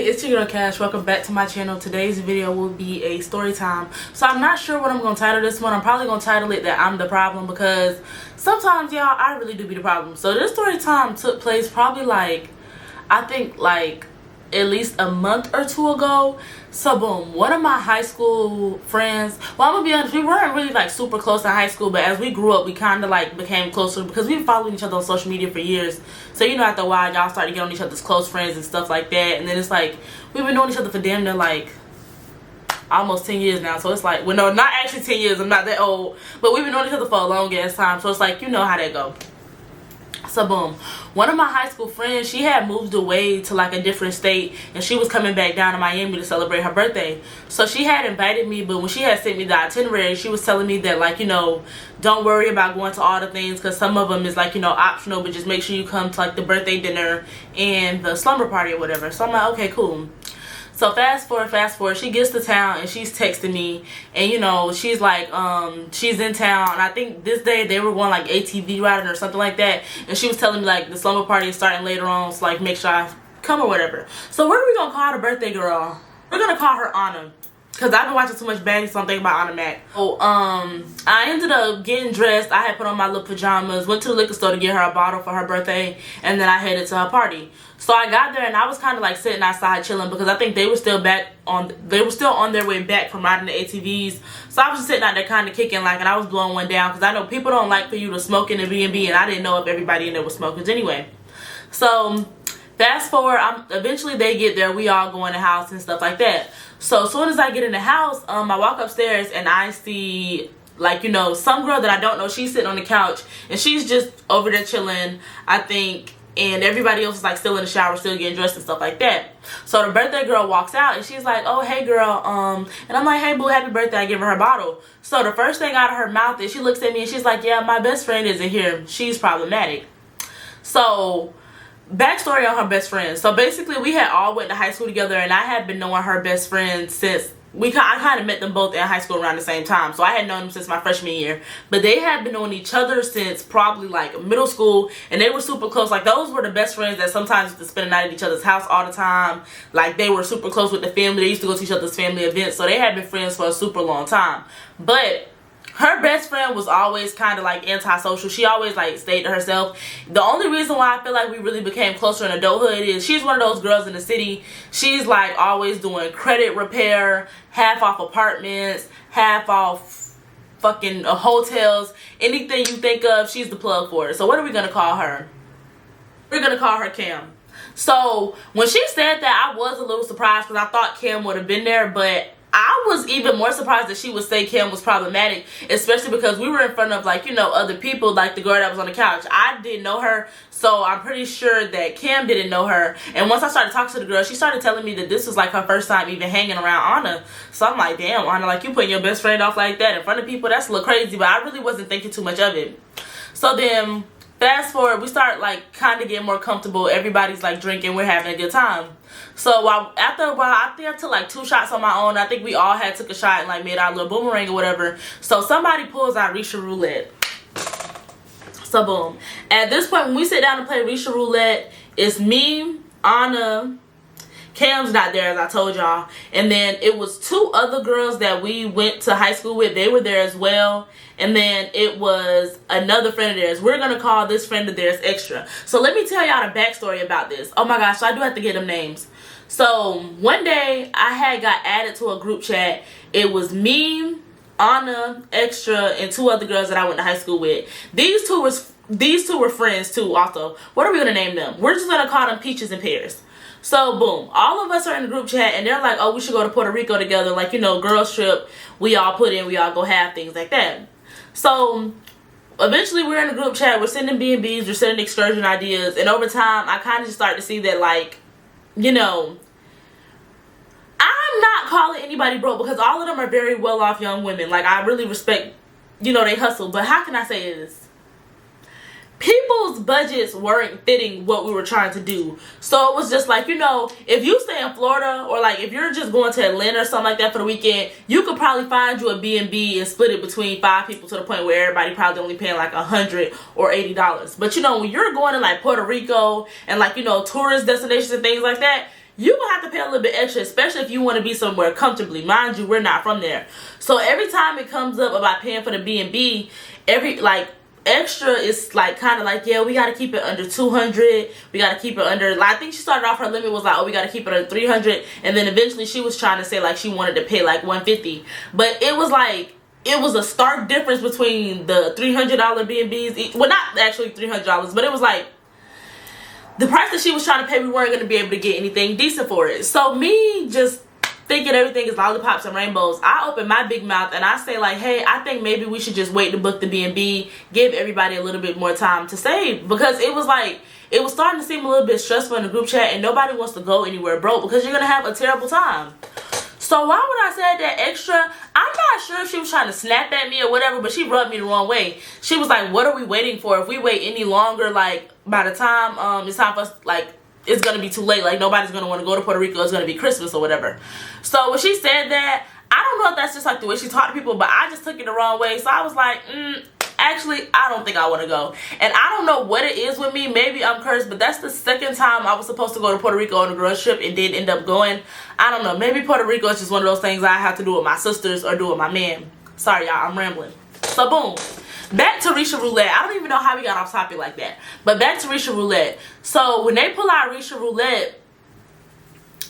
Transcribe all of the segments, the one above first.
It's your girl Cash. Welcome back to my channel. Today's video will be a story time. So I'm not sure what I'm going to title this one. I'm probably going to title it that I'm the problem, because sometimes, y'all, I really do be the problem. So this story time took place probably I think at least a month or two ago. So boom, one of my high school friends, well, I'm gonna be honest, we weren't really super close in high school, but as we grew up, we kind of became closer because we were following each other on social media for years. So after a while, y'all started to get on each other's close friends and stuff like that. And then it's we've been knowing each other for damn near almost 10 years now. So it's well, no, not actually 10 years, I'm not that old, but we've been knowing each other for a long ass time. So it's you know how that go. So boom, one of my high school friends, she had moved away to a different state, and she was coming back down to Miami to celebrate her birthday. So she had invited me, but when she had sent me the itinerary, she was telling me that don't worry about going to all the things, because some of them is optional, but just make sure you come to the birthday dinner and the slumber party or whatever. So I'm like, okay, cool. So fast forward, she gets to town and she's texting me, and she's she's in town, and I think this day they were going ATV riding or something like that, and she was telling me the slumber party is starting later on, so make sure I come or whatever. So what are we gonna call the birthday girl? We're gonna call her Anna, because I've been watching too much baddies, so I'm thinking about Anna Mac. So, I ended up getting dressed. I had put on my little pajamas, went to the liquor store to get her a bottle for her birthday, and then I headed to her party. So I got there, and I was kind of sitting outside chilling, because I think they were still on their way back from riding the ATVs. So I was just sitting out there kind of kicking, and I was blowing one down, because I know people don't like for you to smoke in the B&B, and I didn't know if everybody in there was smokers anyway. So fast forward, eventually they get there, we all go in the house and stuff like that. So as soon as I get in the house, I walk upstairs and I see some girl that I don't know. She's sitting on the couch and she's just over there chilling, I think, and everybody else is still in the shower, still getting dressed and stuff like that. So the birthday girl walks out and she's like, oh, hey girl, and I'm like, hey boo, happy birthday. I give her a bottle. So the first thing out of her mouth is she looks at me and she's like, yeah, my best friend isn't here, she's problematic. So backstory on her best friend. So basically we had all went to high school together, and I had been knowing her best friend since I kind of met them both in high school around the same time. So I had known them since my freshman year, but they had been knowing each other since probably middle school, and they were super close. Those were the best friends that sometimes used to spend the night at each other's house all the time. They were super close with the family. They used to go to each other's family events, so they had been friends for a super long time. But her best friend was always kind of antisocial. She always stayed to herself. The only reason why I feel we really became closer in adulthood is she's one of those girls in the city. She's always doing credit repair, half off apartments, half off fucking hotels. Anything you think of, she's the plug for it. So what are we gonna call her? We're gonna call her Cam. So when she said that, I was a little surprised, because I thought Cam would have been there, but I was even more surprised that she would say Cam was problematic, especially because we were in front of other people, the girl that was on the couch. I didn't know her, so I'm pretty sure that Cam didn't know her. And once I started talking to the girl, she started telling me that this was her first time even hanging around Anna. So I'm like, damn, Anna, you putting your best friend off like that in front of people, that's a little crazy. But I really wasn't thinking too much of it. So then fast forward, we start kind of getting more comfortable. Everybody's drinking, we're having a good time. So after a while, I think I took 2 shots on my own. I think we all had took a shot and made our little boomerang or whatever. So somebody pulls out Risha Roulette. So boom. At this point, when we sit down and play Risha Roulette, it's me, Anna, Cam's not there, as I told y'all, and then it was 2 other girls that we went to high school with. They were there as well, and then it was another friend of theirs. We're gonna call this friend of theirs Extra. So let me tell y'all the backstory about this. Oh my gosh, so I do have to get them names. So one day I had got added to a group chat. It was me, Anna, Extra, and 2 other girls that I went to high school with. These two were friends too also. What are we gonna name them? We're just gonna call them Peaches and Pears. So boom, all of us are in the group chat, and they're like, oh, we should go to Puerto Rico together, girls trip, we all put in, we all go have things like that. So eventually we're in the group chat, we're sending B&Bs, we're sending excursion ideas, and over time I kind of just started to see that I'm not calling anybody broke, because all of them are very well off young women. I really respect, they hustle, but how can I say this? People's budgets weren't fitting what we were trying to do. So it was just if you stay in Florida, or if you're just going to Atlanta or something like that for the weekend, you could probably find you a B&B and split it between 5 people, to the point where everybody probably only paying $100 or $80. But when you're going to Puerto Rico and tourist destinations and things like that, you will have to pay a little bit extra, especially if you want to be somewhere comfortably. Mind you, we're not from there. So every time it comes up about paying for the B&B, extra is like kind of like, yeah, we got to keep it under 200. We got to keep it under, like, I think she started off, her limit was like, oh, we got to keep it under 300. And then eventually she was trying to say like she wanted to pay like 150. But it was like, it was a stark difference between the $300 B&Bs. Well, not actually $300, but it was like the price that she was trying to pay, we weren't going to be able to get anything decent for it. So me just thinking everything is lollipops and rainbows, I open my big mouth and I say like, hey, I think maybe we should just wait to book the B&B, give everybody a little bit more time to save. Because it was like, it was starting to seem a little bit stressful in the group chat and nobody wants to go anywhere broke because you're going to have a terrible time. So why would I say that extra? I'm not sure if she was trying to snap at me or whatever, but she rubbed me the wrong way. She was like, what are we waiting for? If we wait any longer, like, by the time it's time for us, like, it's going to be too late. Like, nobody's going to want to go to Puerto Rico. It's going to be Christmas or whatever. So when she said that, I don't know if that's just like the way she talked to people, but I just took it the wrong way. So I was like, actually, I don't think I want to go. And I don't know what it is with me. Maybe I'm cursed, but that's the second time I was supposed to go to Puerto Rico on a girls trip and didn't end up going. I don't know. Maybe Puerto Rico is just one of those things I have to do with my sisters or do with my man. Sorry, y'all. I'm rambling. So, boom. Back to Risha Roulette. I don't even know how we got off topic like that. But back to Risha Roulette. So, when they pull out Risha Roulette,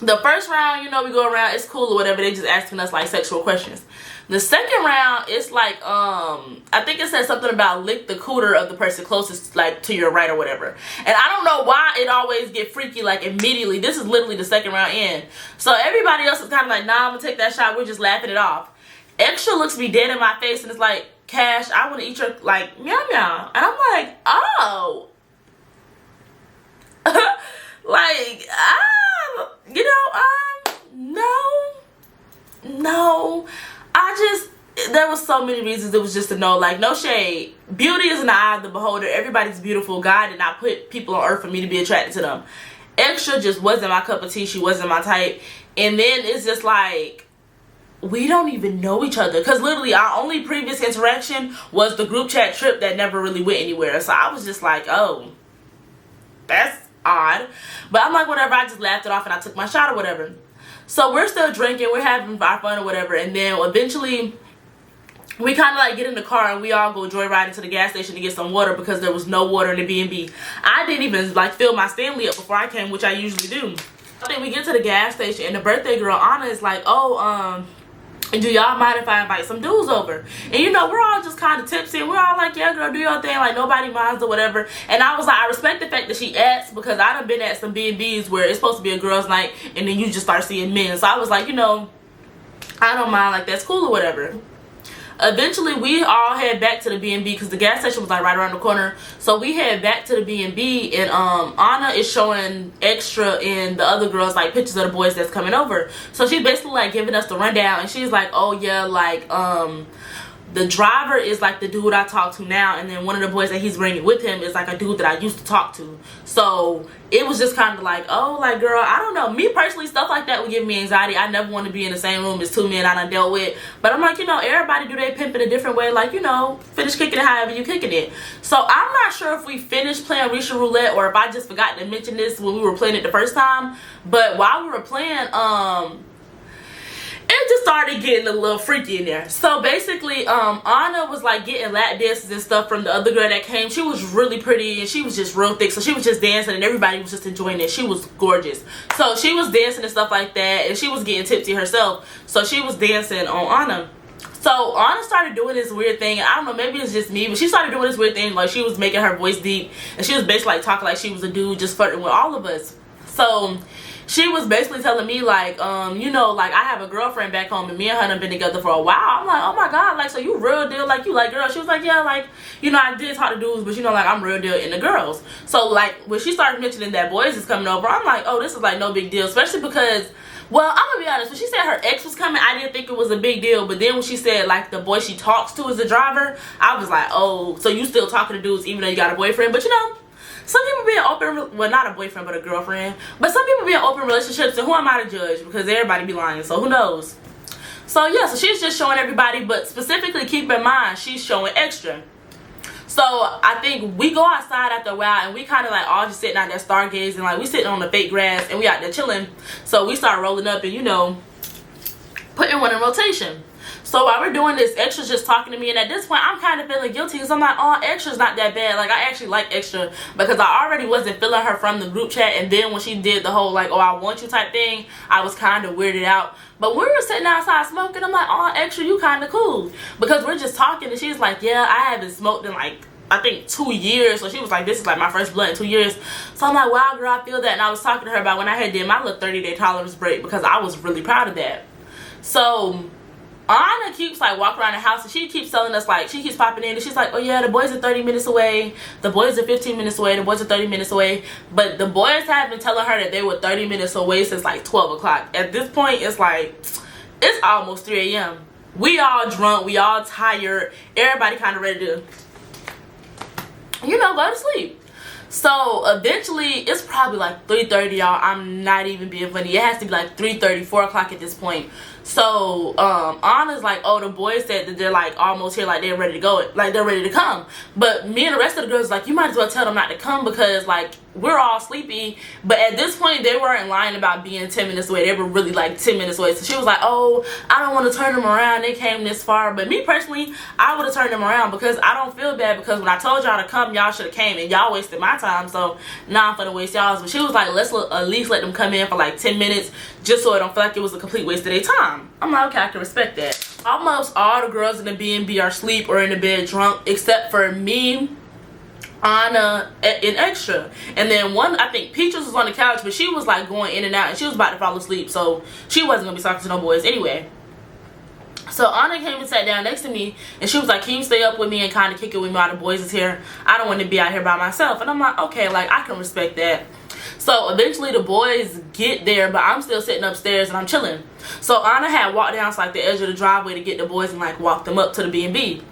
the first round, you know, we go around, it's cool or whatever. They just asking us, like, sexual questions. The second round, it's like, I think it says something about lick the cooter of the person closest, like, to your right or whatever. And I don't know why it always get freaky, like, immediately. This is literally the second round in. So everybody else is kind of like, nah, I'm going to take that shot. We're just laughing it off. Extra looks me dead in my face and it's like, Cash, I want to eat your, like, meow meow. And I'm like, oh. Like, you know, no. There was so many reasons it was just a no. Like, no shade. Beauty is in the eye of the beholder. Everybody's beautiful. God did not put people on earth for me to be attracted to them. Extra just wasn't my cup of tea. She wasn't my type. And then it's just like, we don't even know each other. Because literally our only previous interaction was the group chat trip that never really went anywhere. So I was just like, oh, that's odd. But I'm like, whatever. I just laughed it off and I took my shot or whatever. So we're still drinking. We're having our fun or whatever. And then eventually we kind of like get in the car and we all go joyriding to the gas station to get some water because there was no water in the B&B. I didn't even like fill my Stanley up before I came, which I usually do. I think we get to the gas station and the birthday girl Anna is like, oh, do y'all mind if I invite some dudes over? And you know, we're all just kind of tipsy and we're all like, yeah girl, do your thing, like nobody minds or whatever. And I was like, I respect the fact that she asked because I done been at some B&Bs where it's supposed to be a girls night and then you just start seeing men. So I was like, you know, I don't mind, like that's cool or whatever. Eventually we all head back to the B&B because the gas station was like right around the corner. So we head back to the B&B and Anna is showing Extra and the other girls like pictures of the boys that's coming over. So she's basically like giving us the rundown and she's like, oh yeah, like the driver is like the dude I talk to now, and then one of the boys that he's bringing with him is like a dude that I used to talk to. So it was just kind of like, oh, like girl, I don't know. Me personally, stuff like that would give me anxiety. I never want to be in the same room as two men I done dealt with. But I'm like, you know, everybody do they pimp in a different way. Like, you know, finish kicking it however you kicking it. So I'm not sure if we finished playing Risha Roulette or if I just forgot to mention this when we were playing it the first time. But while we were playing, it just started getting a little freaky in there. So basically, Anna was like getting lap dances and stuff from the other girl that came. She was really pretty and she was just real thick. So she was just dancing and everybody was just enjoying it. She was gorgeous. So she was dancing and stuff like that and she was getting tipsy herself. So she was dancing on Anna. So Anna started doing this weird thing. I don't know, maybe it's just me, but she started doing this weird thing. Like she was making her voice deep and she was basically like talking like she was a dude just flirting with all of us. So she was basically telling me like, you know, like I have a girlfriend back home and me and her have been together for a while. I'm like, oh my god, like so you real deal, like you like girls? She was like, yeah, like, you know, I did talk to dudes, but you know, like I'm real deal into girls. So like when she started mentioning that boys is coming over, I'm like, oh, this is like no big deal, especially because, well, I'm gonna be honest, when she said her ex was coming, I didn't think it was a big deal. But then when she said like the boy she talks to is a driver, I was like, oh, so you still talking to dudes even though you got a boyfriend? But you know, some people be in open, well, not a boyfriend but a girlfriend, but some people be in open relationships, and who am I to judge, because everybody be lying, so who knows. So yeah, so she's just showing everybody, but specifically keep in mind she's showing Extra. So I think we go outside after a while, and we kind of like all just sitting out there stargazing, like we sitting on the fake grass and we out there chilling. So we start rolling up and, you know, putting one in rotation. So while we're doing this, Extra's just talking to me, and at this point I'm kind of feeling guilty because I'm like, oh, Extra's not that bad. Like, I actually like Extra because I already wasn't feeling her from the group chat, and then when she did the whole like, oh, I want you type thing, I was kind of weirded out. But when we were sitting outside smoking, I'm like, oh, Extra, you kind of cool, because we're just talking, and she's like, yeah, I haven't smoked in like, I think 2 years. So she was like, this is like my first blunt in 2 years. So I'm like, wow, girl, I feel that. And I was talking to her about when I had did my little 30-day tolerance break, because I was really proud of that. So Anna keeps like walking around the house, and she keeps telling us, like, she keeps popping in and she's like, oh yeah, the boys are 30 minutes away, the boys are 15 minutes away, the boys are 30 minutes away. But the boys have been telling her that they were 30 minutes away since like 12 o'clock. At this point, it's like, it's almost 3 a.m. We all drunk, we all tired, everybody kind of ready to, you know, go to sleep. So eventually, it's probably like 3:30, y'all. I'm not even being funny. It has to be like 3:30, 4 o'clock at this point. So Anna's like, oh, the boys said that they're like almost here, like they're ready to go, like they're ready to come. But me and the rest of the girls like, you might as well tell them not to come, because like we're all sleepy. But at this point, they weren't lying about being 10 minutes away. They were really like 10 minutes away. So she was like, oh, I don't want to turn them around, they came this far. But me personally, I would have turned them around, because I don't feel bad, because when I told y'all to come, y'all should have came, and y'all wasted my time. So now I'm gonna waste y'all's. But she was like, let's at least let them come in for like 10 minutes, just so it don't feel like it was a complete waste of their time. I'm like, okay, I can respect that. Almost all the girls in the B&B are asleep or in the bed drunk, except for me, Anna, and Extra. And then one, I think Peaches was on the couch, but she was like going in and out, and she was about to fall asleep, so she wasn't gonna be talking to no boys anyway. So Anna came and sat down next to me, and she was like, can you stay up with me and kind of kick it with me while the boys is here? I don't want to be out here by myself. And I'm like, okay, like I can respect that. So eventually the boys get there, but I'm still sitting upstairs and I'm chilling. So Anna had walked down to like the edge of the driveway to get the boys and like walk them up to the B&B.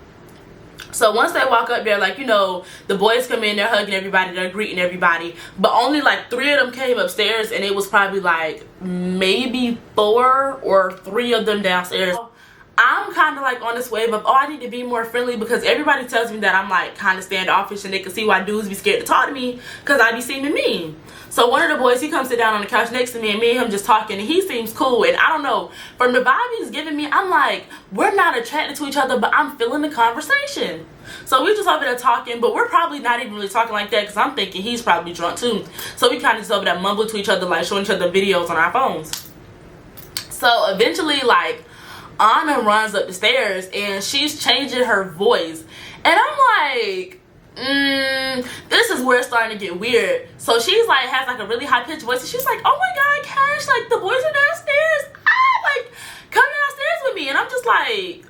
So once they walk up there, like, you know, the boys come in, they're hugging everybody, they're greeting everybody, but only like 3 of them came upstairs, and it was probably like maybe 4 or 3 of them downstairs. I'm kind of like on this wave of, oh, I need to be more friendly, because everybody tells me that I'm like kind of standoffish, and they can see why dudes be scared to talk to me because I be seeming mean. So one of the boys, he comes sit down on the couch next to me, and me and him just talking, and he seems cool. And I don't know, from the vibe he's giving me, I'm like, we're not attracted to each other, but I'm feeling the conversation. So we just over there talking, but we're probably not even really talking like that, because I'm thinking he's probably drunk too. So we kind of just over there mumbling to each other, like showing each other videos on our phones. So eventually, like, Anna runs up the stairs, and she's changing her voice, and I'm like, this is where it's starting to get weird. So she's like, has like a really high pitched voice, and she's like, oh my god, Cash, like the boys are downstairs, like come downstairs with me. And I'm just like,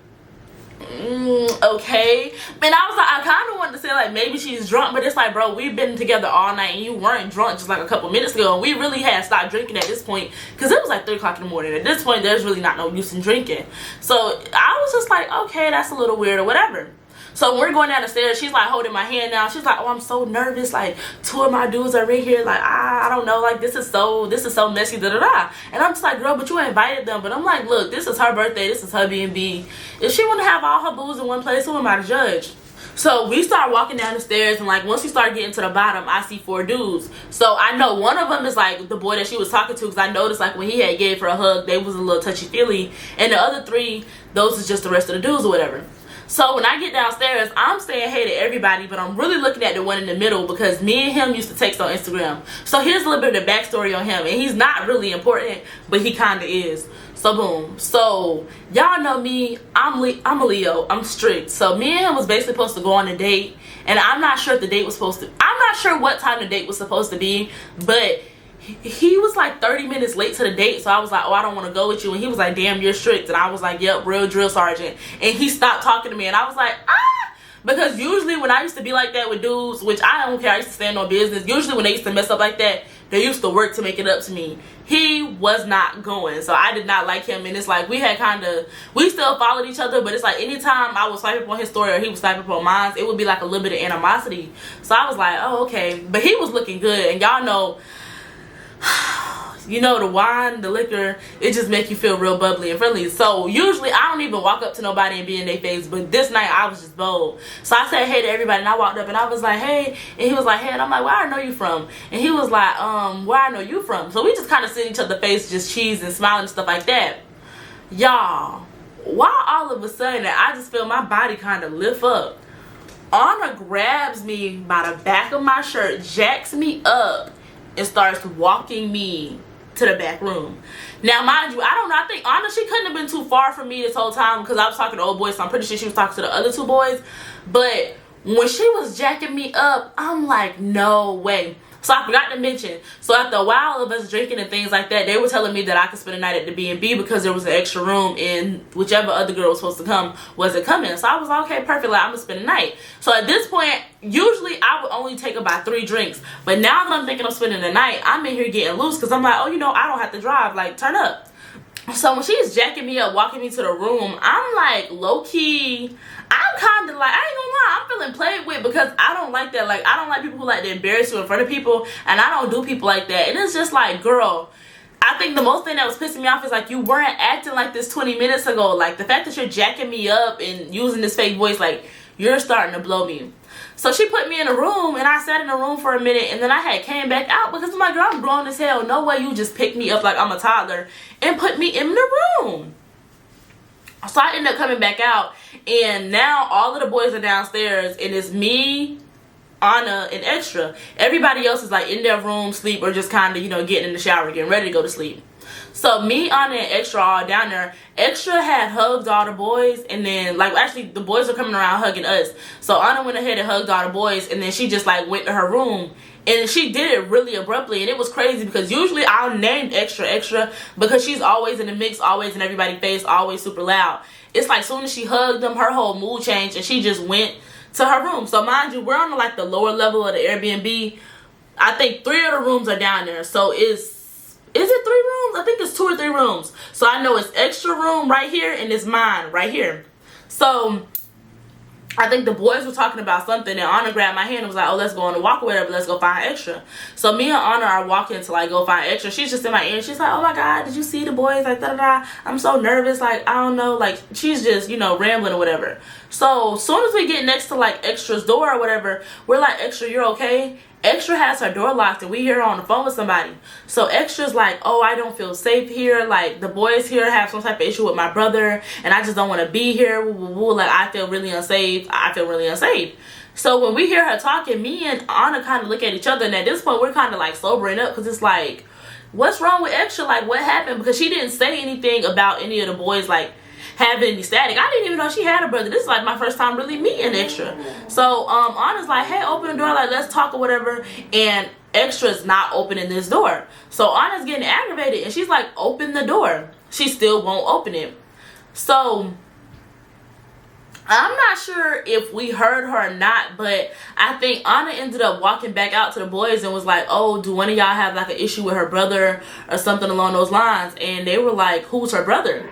okay. And I was like, I kind of wanted to say like maybe she's drunk, but it's like, bro, we've been together all night, and you weren't drunk just like a couple minutes ago, and we really had stopped drinking at this point, because it was like 3 o'clock in the morning. At this point, there's really not no use in drinking. So I was just like, okay, that's a little weird or whatever. So when we're going down the stairs, she's like holding my hand now. She's like, oh, I'm so nervous, like 2 of my dudes are right here, like I don't know, like this is so messy, da da da. And I'm just like, girl, but you invited them. But I'm like, look, this is her birthday, this is her B&B. If she want to have all her booze in one place, who am I to judge? So we start walking down the stairs, and like once we start getting to the bottom, I see 4 dudes. So I know one of them is like the boy that she was talking to, because I noticed like when he had gave her a hug, they was a little touchy-feely, and the other 3, those is just the rest of the dudes or whatever. So when I get downstairs, I'm saying hey to everybody, but I'm really looking at the one in the middle, because me and him used to text on Instagram. So here's a little bit of the backstory on him, and he's not really important, but he kind of is. So boom. So y'all know me, I'm a Leo, I'm strict. So me and him was basically supposed to go on a date, and I'm not sure if the date was supposed to, I'm not sure what time the date was supposed to be, but he was like 30 minutes late to the date. So I was like, oh, I don't want to go with you. And he was like, damn, you're strict. And I was like, yep, real drill sergeant. And he stopped talking to me, and I was like, because usually when I used to be like that with dudes, which I don't care, I used to stand on business, usually when they used to mess up like that, they used to work to make it up to me. He was not going, so I did not like him. And it's like we still followed each other, but it's like anytime I would swipe up on his story or he would swipe up on mine, it would be like a little bit of animosity. So I was like, oh, okay. But he was looking good, and y'all know you know, the wine, the liquor, it just make you feel real bubbly and friendly. So usually I don't even walk up to nobody and be in their face, but this night I was just bold. So I said hey to everybody, and I walked up and I was like, hey, and he was like, hey, and I'm like, where I know you from? And he was like, where I know you from? So we just kind of sit each other's face, just cheese and smiling and stuff like that. Y'all, why all of a sudden I just feel my body kind of lift up. Anna grabs me by the back of my shirt, jacks me up, and starts walking me to the back room. Now, mind you, I don't know. I think Anna, she couldn't have been too far from me this whole time because I was talking to old boys, so I'm pretty sure she was talking to the other two boys. But when she was jacking me up, I'm like, no way. So I forgot to mention, so after a while of us drinking and things like that, they were telling me that I could spend the night at the B&B because there was an extra room and whichever other girl was supposed to come wasn't coming. So I was like, okay, perfect, like, I'm gonna spend the night. So at this point, usually I would only take about 3 drinks, but now that I'm thinking of spending the night, I'm in here getting loose because I'm like, oh, you know, I don't have to drive, like, turn up. So when she's jacking me up, walking me to the room, I'm like, low-key, I'm kind of like, I ain't gonna lie, I'm feeling played with because I don't like that. Like, I don't like people who like to embarrass you in front of people, and I don't do people like that. And it's just like, girl, I think the most thing that was pissing me off is like, you weren't acting like this 20 minutes ago. Like, the fact that you're jacking me up and using this fake voice, like, you're starting to blow me. So she put me in a room, and I sat in the room for a minute, and then I had came back out because I'm like, girl, I'm grown as hell. No way you just picked me up like I'm a toddler and put me in the room. So I ended up coming back out, and now all of the boys are downstairs, and it's me, Anna, and Extra. Everybody else is like in their room, sleep, or just kind of, you know, getting in the shower, getting ready to go to sleep. So me, Anna, and Extra are all down there. Extra had hugged all the boys, and then, like, actually the boys were coming around hugging us. So Anna went ahead and hugged all the boys, and then she just like went to her room. And she did it really abruptly, and it was crazy because usually I'll name Extra because she's always in the mix, always in everybody's face, always super loud. It's like soon as she hugged them, her whole mood changed, and she just went to her room. So mind you, we're on like the lower level of the Airbnb. I think 3 of the rooms are down there. So is it 3 rooms? I think it's 2 or 3 rooms. So I know it's Extra room right here, and it's mine right here. So I think the boys were talking about something, and Anna grabbed my hand and was like, oh, let's go on a walk or whatever, let's go find Extra. So me and Anna are walking to like go find Extra. She's just in my ear. She's like, oh my God, did you see the boys? Like, da-da-da. I'm so nervous. Like, I don't know. Like, she's just, you know, rambling or whatever. So soon as we get next to like Extra's door or whatever, we're like, Extra, you're okay? Extra has her door locked, and we hear her on the phone with somebody. So Extra's like, oh, I don't feel safe here. Like, the boys here have some type of issue with my brother, and I just don't want to be here. Woo, woo, woo. Like, I feel really unsafe. I feel really unsafe. So when we hear her talking, me and Anna kind of look at each other, and at this point, we're kind of like sobering up because it's like, what's wrong with Extra? Like, what happened? Because she didn't say anything about any of the boys, like, having any static. I didn't even know she had a brother. This is like my first time really meeting Extra. So Anna's like, hey, open the door, like, let's talk or whatever. And Extra's not opening this door. So Anna's getting aggravated, and she's like, open the door. She still won't open it. So I'm not sure if we heard her or not, but I think Anna ended up walking back out to the boys and was like, oh, do one of y'all have like an issue with her brother or something along those lines? And they were like, who's her brother?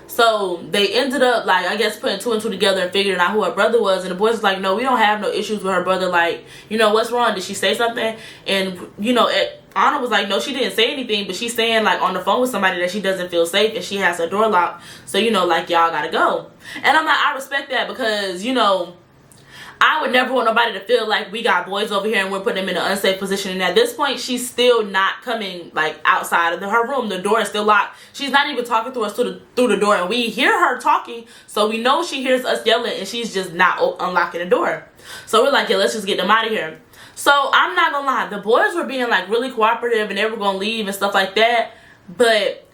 So they ended up, like, I guess putting 2 and 2 together and figuring out who her brother was. And the boys was like, no, we don't have no issues with her brother. Like, you know, what's wrong? Did she say something? And, you know, Anna was like, no, she didn't say anything. But she's saying, like, on the phone with somebody that she doesn't feel safe, and she has her door locked. So, you know, like, y'all gotta go. And I'm like, I respect that because, you know, I would never want nobody to feel like we got boys over here and we're putting them in an unsafe position. And at this point, she's still not coming like outside of her room. The door is still locked. She's not even talking to us through the door, and we hear her talking, so we know she hears us yelling, and she's just not unlocking the door. So we're like, yeah, let's just get them out of here. So I'm not gonna lie, the boys were being like really cooperative, and they were gonna leave and stuff like that. But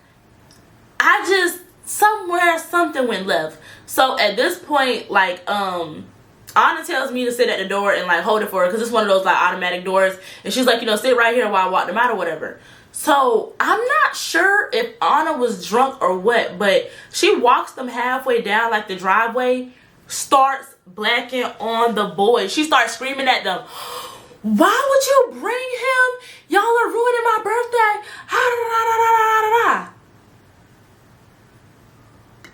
I just, something went left. So at this point, like, Anna tells me to sit at the door and like hold it for her because it's one of those like automatic doors, and she's like, you know, sit right here while I walk them out or whatever. So I'm not sure if Anna was drunk or what, but she walks them halfway down like the driveway, starts blacking on the boys. She starts screaming at them, why would you bring him? Y'all are ruining my birthday.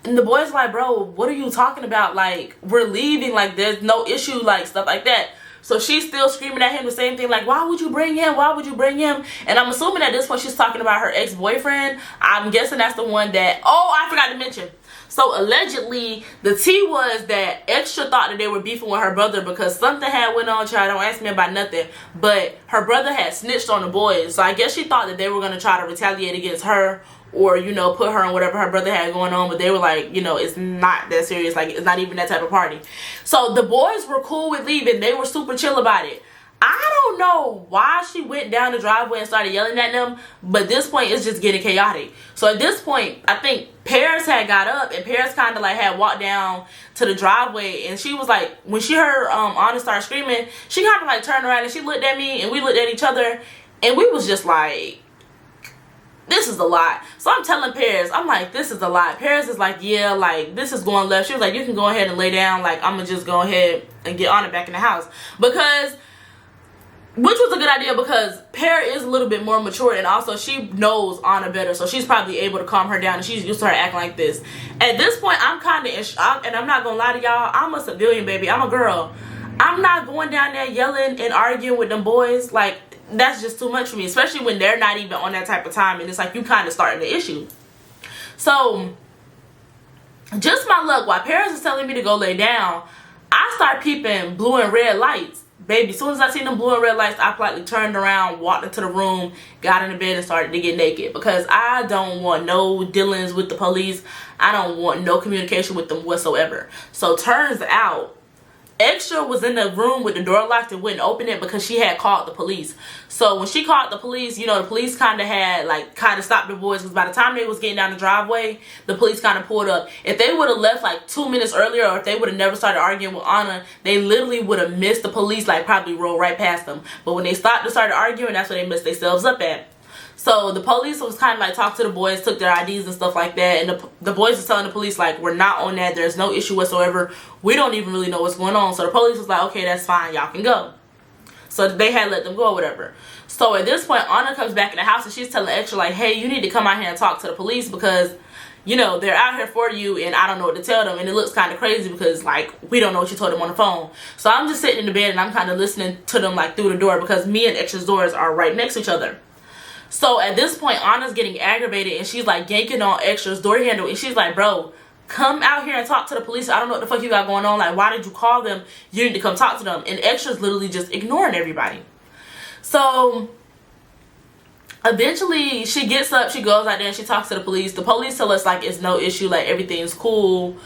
And the boy's like, bro, what are you talking about? Like, we're leaving. Like, there's no issue, like, stuff like that. So she's still screaming at him the same thing, like, why would you bring him? Why would you bring him? And I'm assuming at this point she's talking about her ex-boyfriend. I'm guessing that's the one that, oh, I forgot to mention. So allegedly, the tea was that Extra thought that they were beefing with her brother because something had went on. Child, don't ask me about nothing. But her brother had snitched on the boys. So I guess she thought that they were going to try to retaliate against her, or, you know, put her on whatever her brother had going on. But they were like, you know, it's not that serious. Like, it's not even that type of party. So the boys were cool with leaving. They were super chill about it. I don't know why she went down the driveway and started yelling at them, but at this point it's just getting chaotic. So at this point, I think Paris had got up, and Paris kind of like had walked down to the driveway, and she was like, when she heard Anna start screaming, she kind of like turned around and she looked at me, and we looked at each other, and we was just like, this is a lot. So I'm telling Paris, I'm like, this is a lot. Paris is like, yeah, like, this is going left. She was like, you can go ahead and lay down. Like, I'm gonna just go ahead and get Anna back in the house. Which was a good idea, because Pear is a little bit more mature, and also she knows Anna better, so she's probably able to calm her down, and she's used to her acting like this. At this point, I'm kind of in shock, and I'm not gonna lie to y'all, I'm a civilian, baby. I'm a girl. I'm not going down there yelling and arguing with them boys. Like, that's just too much for me, especially when they're not even on that type of time, and it's like you kind of starting the issue. So, just my luck, while Paris is telling me to go lay down, I start peeping blue and red lights. Baby, as soon as I seen them blue and red lights, I politely turned around, walked into the room, got in the bed, and started to get naked. Because I don't want no dealings with the police. I don't want no communication with them whatsoever. So turns out, Extra was in the room with the door locked and wouldn't open it because she had called the police. So when she called the police, you know, the police kind of had, like, kind of stopped the boys, because by the time they was getting down the driveway, the police kind of pulled up. If they would have left like 2 minutes earlier, or if they would have never started arguing with Anna, they literally would have missed the police, like probably rolled right past them. But when they stopped and started arguing, that's where they messed themselves up at. So the police was kind of like talked to the boys, took their IDs and stuff like that, and the boys was telling the police, like, we're not on that, there's no issue whatsoever, we don't even really know what's going on. So the police was like, okay, that's fine, y'all can go. So they had let them go or whatever. So at this point, Anna comes back in the house, and she's telling Extra, like, hey, you need to come out here and talk to the police, because, you know, they're out here for you, and I don't know what to tell them. And it looks kind of crazy because, like, we don't know what you told them on the phone. So I'm just sitting in the bed, and I'm kind of listening to them, like, through the door, because me and Extra's doors are right next to each other. So at this point, Anna's getting aggravated, and she's like yanking on Extra's door handle, and she's like, bro, come out here and talk to the police. I don't know what the fuck you got going on. Like, why did you call them? You need to come talk to them. And Extra's literally just ignoring everybody. So eventually she gets up, she goes out there, and she talks to the police. The police tell us, like, it's no issue, like, everything's cool.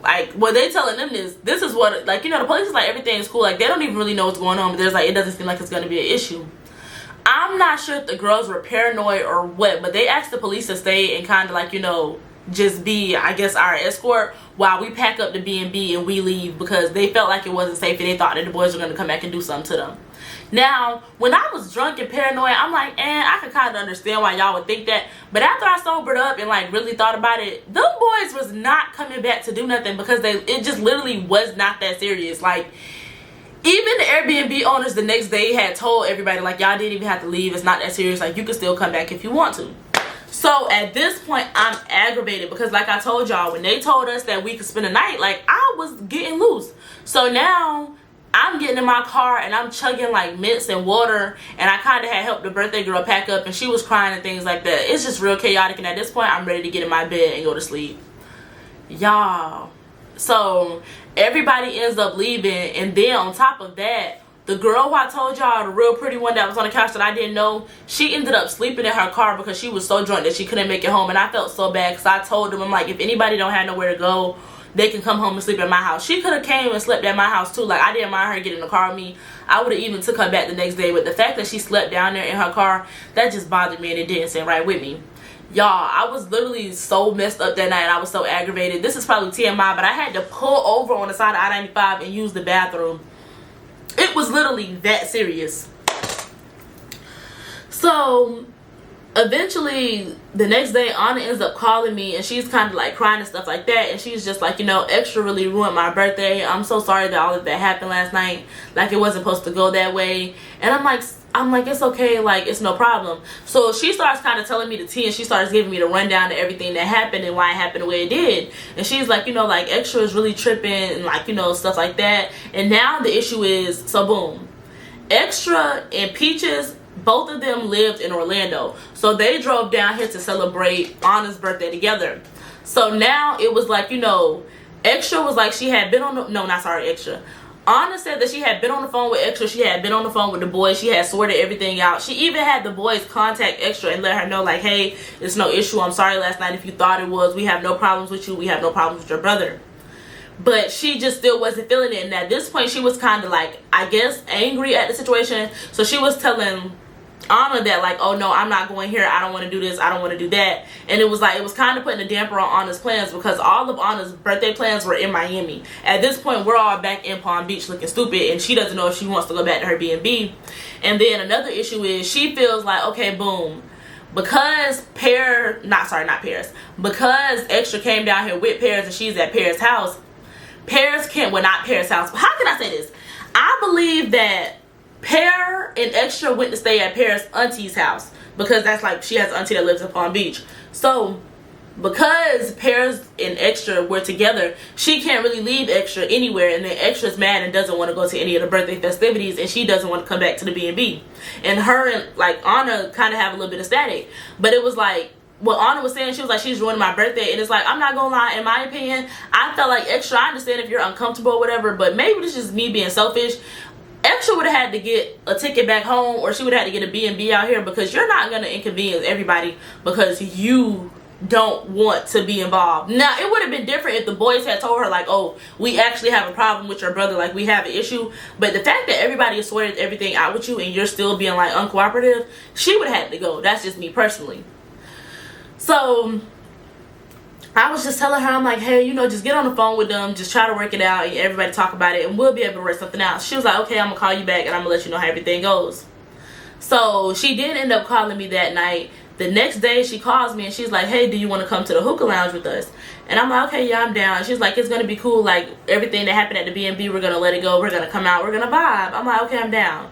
Like, what they telling them is, this is what, like, you know, the police is like, everything's cool. Like, they don't even really know what's going on, but there's like, it doesn't seem like it's going to be an issue. I'm not sure if the girls were paranoid or what, but they asked the police to stay and kind of, like, you know, just be, I guess, our escort while we pack up the B&B and we leave, because they felt like it wasn't safe, and they thought that the boys were going to come back and do something to them. Now, when I was drunk and paranoid, I'm like, I could kind of understand why y'all would think that. But after I sobered up and, like, really thought about it, them boys was not coming back to do nothing, because it just literally was not that serious. Like, even the Airbnb owners the next day had told everybody, like, y'all didn't even have to leave. It's not that serious. Like, you can still come back if you want to. So at this point, I'm aggravated, because like I told y'all, when they told us that we could spend the night, like, I was getting loose. So now I'm getting in my car, and I'm chugging like mints and water, and I kind of had helped the birthday girl pack up, and she was crying and things like that. It's just real chaotic, and at this point, I'm ready to get in my bed and go to sleep. Y'all. So everybody ends up leaving, and then on top of that, the girl who I told y'all, the real pretty one that was on the couch that I didn't know, she ended up sleeping in her car because she was so drunk that she couldn't make it home. And I felt so bad, because I told them, I'm like, if anybody don't have nowhere to go, they can come home and sleep at my house. She could have came and slept at my house too. Like, I didn't mind her getting in the car with me. I would have even took her back the next day. But the fact that she slept down there in her car, that just bothered me, and it didn't sit right with me. Y'all, I was literally so messed up that night, and I was so aggravated. This is probably TMI, but I had to pull over on the side of I-95 and use the bathroom. It was literally that serious. So Eventually, the next day, Anna ends up calling me, and she's kind of like crying and stuff like that, and she's just like, you know, Extra really ruined my birthday. I'm so sorry that all of that happened last night. Like, it wasn't supposed to go that way. And I'm like, it's okay, like, it's no problem. So she starts kind of telling me the tea, and she starts giving me the rundown of everything that happened and why it happened the way it did. And she's like, you know, like, Extra is really tripping and, like, you know, stuff like that. And now the issue is, so boom, Extra and Peaches, both of them lived in Orlando. So they drove down here to celebrate Anna's birthday together. So now it was like, you know, Extra was like, she had been on the, no, not sorry, Extra. Anna said that she had been on the phone with Extra. She had been on the phone with the boys. She had sorted everything out. She even had the boys contact Extra and let her know, like, hey, it's no issue. I'm sorry last night if you thought it was. We have no problems with you. We have no problems with your brother. But she just still wasn't feeling it. And at this point, she was kind of like, I guess, angry at the situation. So she was telling Anna that, like, oh no, I'm not going here. I don't want to do this. I don't want to do that. And it was like, it was kind of putting a damper on Anna's plans, because all of Anna's birthday plans were in Miami. At this point, we're all back in Palm Beach looking stupid, and she doesn't know if she wants to go back to her B&B. And then another issue is she feels like, okay, boom, because because Extra came down here with Paris and she's at Paris' house, Paris can't, well, not Paris' house, but how can I say this? I believe that Pear and Extra went to stay at Paris' auntie's house, because that's like, she has an auntie that lives in Palm Beach. So because Paris and Extra were together, she can't really leave Extra anywhere, and then Extra's mad and doesn't want to go to any of the birthday festivities, and she doesn't want to come back to the B&B. And her and like Anna kind of have a little bit of static. But it was like, what Anna was saying, she was like, she's ruining my birthday. And it's like, I'm not gonna lie, in my opinion, I felt like Extra, I understand if you're uncomfortable or whatever, but maybe this is me being selfish. Extra would have had to get a ticket back home, or she would have had to get a B&B out here, because you're not going to inconvenience everybody because you don't want to be involved. Now, it would have been different if the boys had told her, like, oh, we actually have a problem with your brother, like, we have an issue. But the fact that everybody has sorted everything out with you and you're still being, like, uncooperative, she would have had to go. That's just me personally. So I was just telling her, I'm like, hey, you know, just get on the phone with them, just try to work it out, and everybody talk about it, and we'll be able to work something out. She was like, okay, I'm gonna call you back, and I'm gonna let you know how everything goes. So she did end up calling me that night. The next day she calls me and she's like, hey, do you want to come to the hookah lounge with us? And I'm like, okay, yeah, I'm down. And she's like, it's gonna be cool, like everything that happened at the B&B, we're gonna let it go, we're gonna come out, we're gonna vibe. I'm like, okay, I'm down.